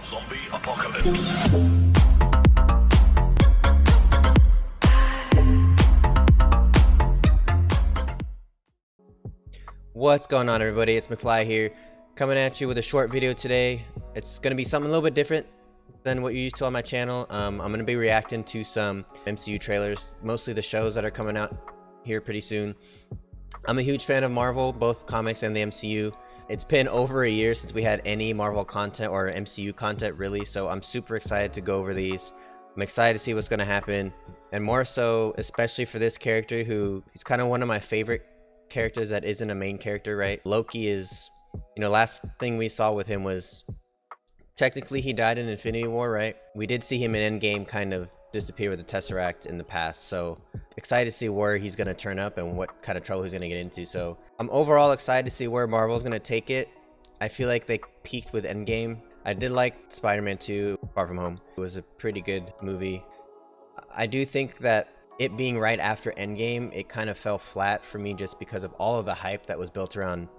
Zombie apocalypse. What's going on, everybody? It's McFly here, coming at you with a short video today. It's going to be something a little bit different than what you're used to on my channel. I'm going to be reacting to some MCU trailers, mostly the shows that are coming out here pretty soon. I'm a huge fan of Marvel, both comics and the MCU. It's been over a year since we had any Marvel content or MCU content, really, so I'm super excited to go over these. I'm excited to see what's going to happen, and more so, especially for this character who is kind of one of my favorite characters that isn't a main character, right? Loki is, last thing we saw with him was, technically he died in Infinity War, right? We did see him in Endgame kind of disappear with the Tesseract in the past, so excited to see where he's going to turn up and what kind of trouble he's going to get into. So I'm overall excited to see where Marvel's going to take it. I feel like they peaked with Endgame. I did like Spider-Man 2 Far From Home. It was a pretty good movie. I do think that it being right after Endgame, it kind of fell flat for me just because of all of the hype that was built around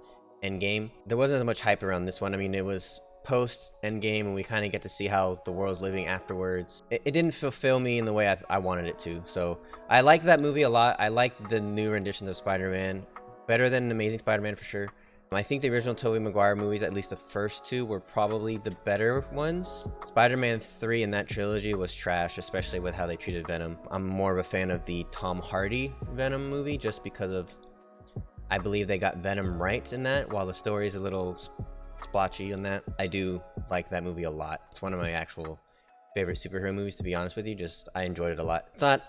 Endgame. There wasn't as much hype around this one. I mean, it was post Endgame and we kind of get to see how the world's living afterwards. It didn't fulfill me in the way I wanted it to. So I like that movie a lot. I like the new renditions of Spider-Man better than Amazing Spider-Man for sure. I think the original Tobey Maguire movies, at least the first two, were probably the better ones. Spider-Man 3 in that trilogy was trash, especially with how they treated Venom. I'm more of a fan of the Tom Hardy Venom movie just because of, I believe they got Venom right in that, while the story is a little splotchy in that. I do like that movie a lot. It's one of my actual favorite superhero movies, to be honest with you. I enjoyed it a lot. It's not,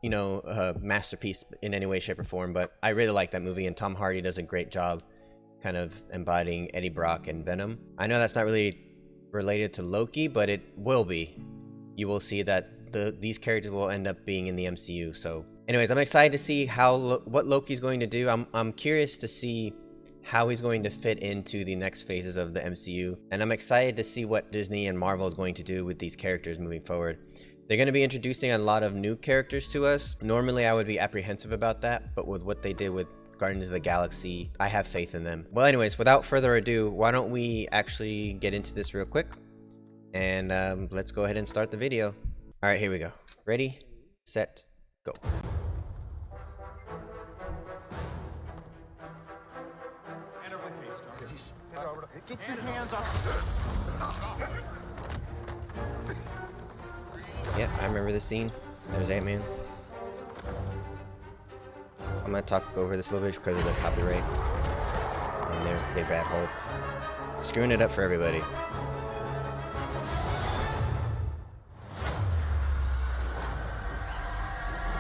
a masterpiece in any way, shape, or form, but I really like that movie, and Tom Hardy does a great job kind of embodying Eddie Brock and Venom. I know that's not really related to Loki, but it will be. You will see that these characters will end up being in the MCU. So anyways, I'm excited to see what Loki's going to do. I'm curious to see how he's going to fit into the next phases of the MCU, and I'm excited to see what Disney and Marvel is going to do with these characters moving forward. They're going to be introducing a lot of new characters to us. Normally I would be apprehensive about that, but with what they did with Guardians of the Galaxy, I have faith in them. Well, anyways, without further ado, why don't we actually get into this real quick, and let's go ahead and start the video. All right, here we go. Ready, set, go. Get your hands off. Yep, I remember this scene. There's Ant-Man. I'm gonna talk over this a little bit because of the copyright. And there's the big bad Hulk. Screwing it up for everybody.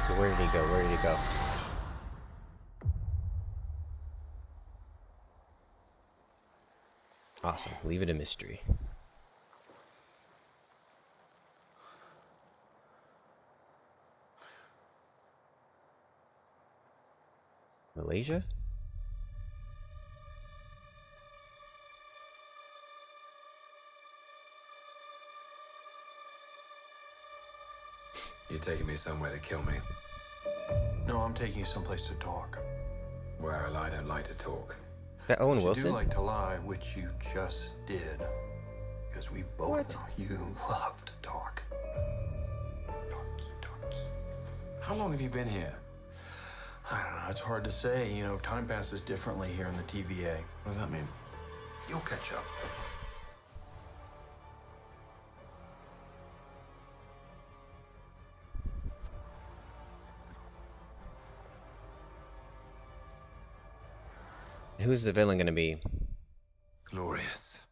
So where did he go? Where did he go? Awesome. Leave it a mystery. Malaysia? You're taking me somewhere to kill me. No, I'm taking you someplace to talk. Well, I don't like to talk. That Owen You Wilson? do like to lie, which you just did. Because we both know you love to talk. Talky. How long have you been here? I don't know, it's hard to say. Time passes differently here in the TVA. What does that mean? You'll catch up. Who's the villain gonna be? Glorious.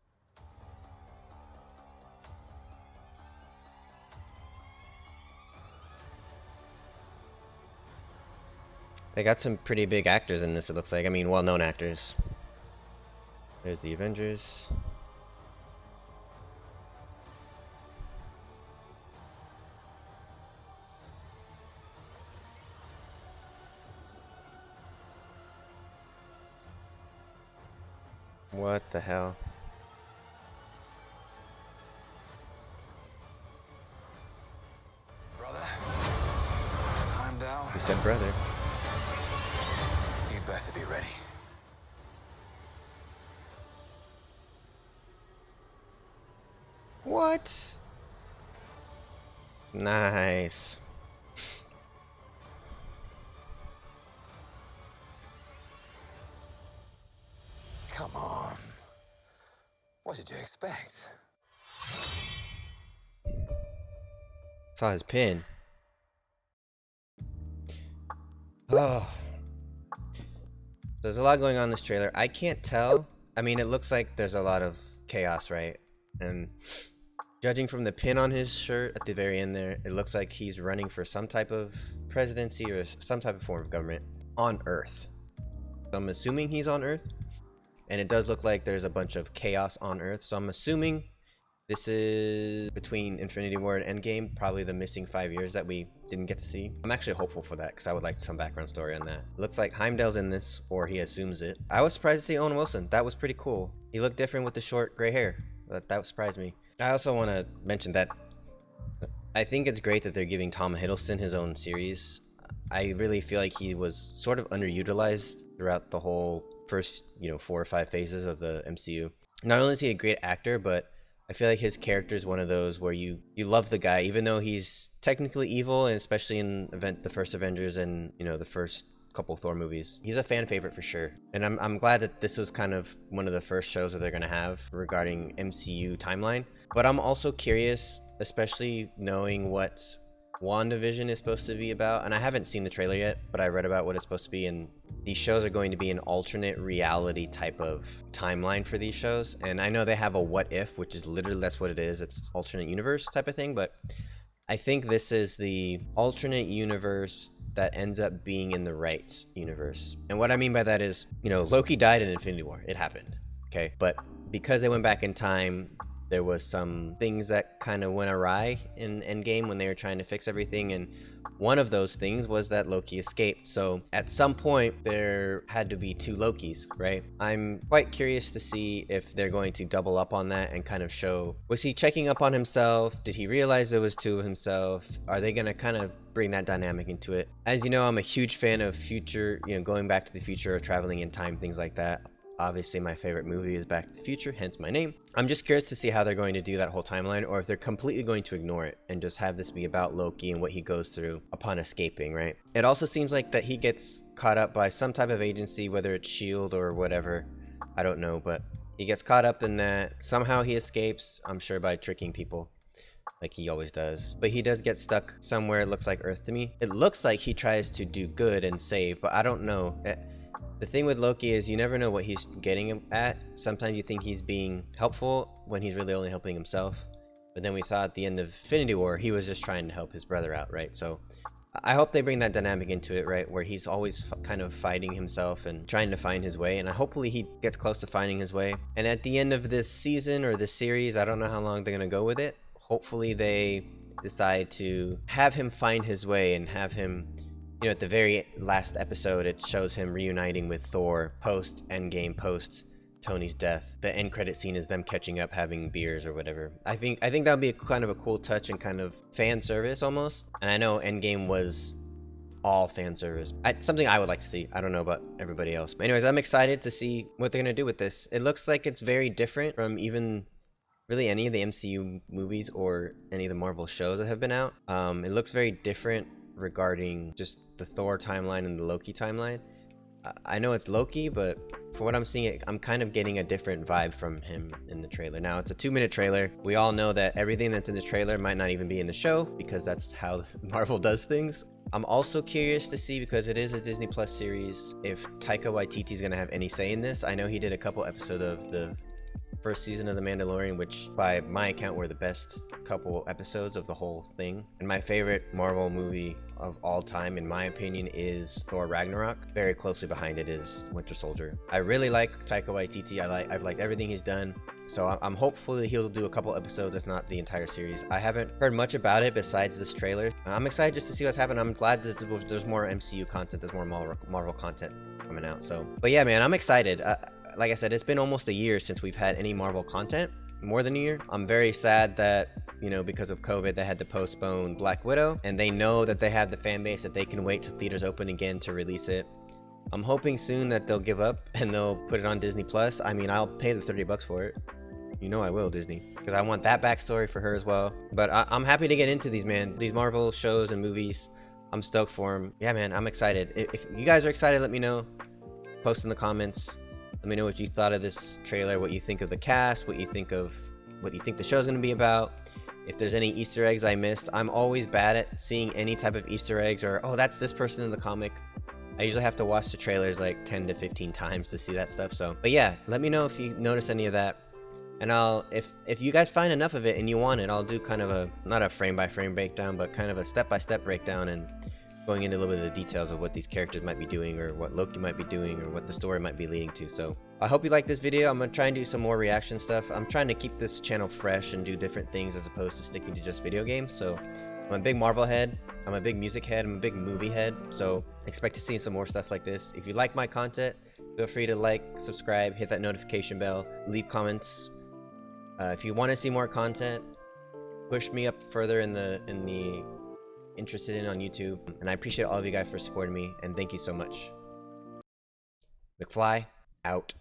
They got some pretty big actors in this, it looks like. I mean, well-known actors. There's the Avengers. What the hell? Brother, I'm down. He said brother. You better be ready. What? Nice. Come on. What did you expect? Saw his pin. Oh. There's a lot going on in this trailer. I can't tell. I mean, it looks like there's a lot of chaos, right? And judging from the pin on his shirt at the very end there, it looks like he's running for some type of presidency or some type of form of government on Earth. So I'm assuming he's on Earth. And it does look like there's a bunch of chaos on Earth. So I'm assuming this is between Infinity War and Endgame, probably the missing 5 years that we didn't get to see. I'm actually hopeful for that because I would like some background story on that. It looks like Heimdall's in this, or he assumes it. I was surprised to see Owen Wilson. That was pretty cool. He looked different with the short gray hair. That surprised me. I also want to mention that I think it's great that they're giving Tom Hiddleston his own series. I really feel like he was sort of underutilized throughout the whole first, 4 or 5 phases of the MCU. Not only is he a great actor, but I feel like his character is one of those where you love the guy, even though he's technically evil, and especially in the first Avengers and the first couple Thor movies. He's a fan favorite for sure. And I'm glad that this was kind of one of the first shows that they're gonna have regarding MCU timeline. But I'm also curious, especially knowing what WandaVision is supposed to be about, and I haven't seen the trailer yet, but I read about what it's supposed to be, and these shows are going to be an alternate reality type of timeline for these shows. And I know they have a what if, which is literally, that's what it is, it's alternate universe type of thing, but I think this is the alternate universe that ends up being in the right universe. And what I mean by that is, Loki died in Infinity War, it happened, okay? But because they went back in time, there was some things that kind of went awry in Endgame when they were trying to fix everything, and one of those things was that Loki escaped. So at some point there had to be 2 Lokis, right? I'm quite curious to see if they're going to double up on that and kind of show, was he checking up on himself? Did he realize there was 2 of himself? Are they going to kind of bring that dynamic into it? As you know, I'm a huge fan of future, going back to the future, or traveling in time, things like that. Obviously, my favorite movie is Back to the Future, hence my name. I'm just curious to see how they're going to do that whole timeline, or if they're completely going to ignore it and just have this be about Loki and what he goes through upon escaping, right? It also seems like that he gets caught up by some type of agency, whether it's S.H.I.E.L.D. or whatever. I don't know, but he gets caught up in that. Somehow he escapes, I'm sure by tricking people, like he always does. But he does get stuck somewhere, it looks like Earth to me. It looks like he tries to do good and save, but I don't know. The thing with Loki is you never know what he's getting at. Sometimes you think he's being helpful when he's really only helping himself. But then we saw at the end of Infinity War, he was just trying to help his brother out, right? So I hope they bring that dynamic into it, right? Where he's always kind of fighting himself and trying to find his way. And hopefully he gets close to finding his way. And at the end of this season or this series, I don't know how long they're going to go with it. Hopefully they decide to have him find his way and have him, at the very last episode, it shows him reuniting with Thor post Endgame, post Tony's death. The end credit scene is them catching up, having beers or whatever. I think that would be kind of a cool touch and kind of fan service almost. And I know Endgame was all fan service. Something I would like to see. I don't know about everybody else. But anyways, I'm excited to see what they're gonna do with this. It looks like it's very different from even really any of the MCU movies or any of the Marvel shows that have been out. It looks very different regarding just the Thor timeline and the Loki timeline. I know it's Loki, but for what I'm seeing, I'm kind of getting a different vibe from him in the trailer. Now, it's a 2-minute trailer. We all know that everything that's in the trailer might not even be in the show, because that's how Marvel does things. I'm also curious to see, because it is a Disney Plus series, if Taika Waititi is going to have any say in this. I know he did a couple episodes of the first season of The Mandalorian, which by my account were the best couple episodes of the whole thing. And my favorite Marvel movie of all time, in my opinion, is Thor Ragnarok. Very closely behind it is Winter Soldier. I really like Taika Waititi. I've liked everything he's done. So I'm hopeful that he'll do a couple episodes, if not the entire series. I haven't heard much about it besides this trailer. I'm excited just to see what's happening. I'm glad that there's more MCU content, there's more Marvel content coming out. So, but yeah, man, I'm excited. Like I said, it's been almost a year since we've had any Marvel content. More than a year. I'm very sad that, because of COVID, they had to postpone Black Widow, and they know that they have the fan base that they can wait till theaters open again to release it. I'm hoping soon that they'll give up and they'll put it on Disney Plus. I mean, I'll pay the $30 for it. You know I will, Disney, because I want that backstory for her as well. But I'm happy to get into these, man. These Marvel shows and movies. I'm stoked for them. Yeah, man, I'm excited. If you guys are excited, let me know. Post in the comments. Let me know what you thought of this trailer, what you think of the cast, what you think the show's gonna be about. If there's any Easter eggs I missed, I'm always bad at seeing any type of Easter eggs or, oh, that's this person in the comic. I usually have to watch the trailers like 10 to 15 times to see that stuff. So, but yeah, let me know if you notice any of that. And if you guys find enough of it and you want it, I'll do kind of a, not a frame by frame breakdown, but kind of a step-by-step breakdown and going into a little bit of the details of what these characters might be doing or what Loki might be doing or what the story might be leading to. So I hope you like this video. I'm going to try and do some more reaction stuff. I'm trying to keep this channel fresh and do different things as opposed to sticking to just video games. So I'm a big Marvel head. I'm a big music head. I'm a big movie head. So expect to see some more stuff like this. If you like my content, feel free to like, subscribe, hit that notification bell, leave comments. If you want to see more content, push me up further in the interested in on YouTube. And I appreciate all of you guys for supporting me, and thank you so much. McFly out.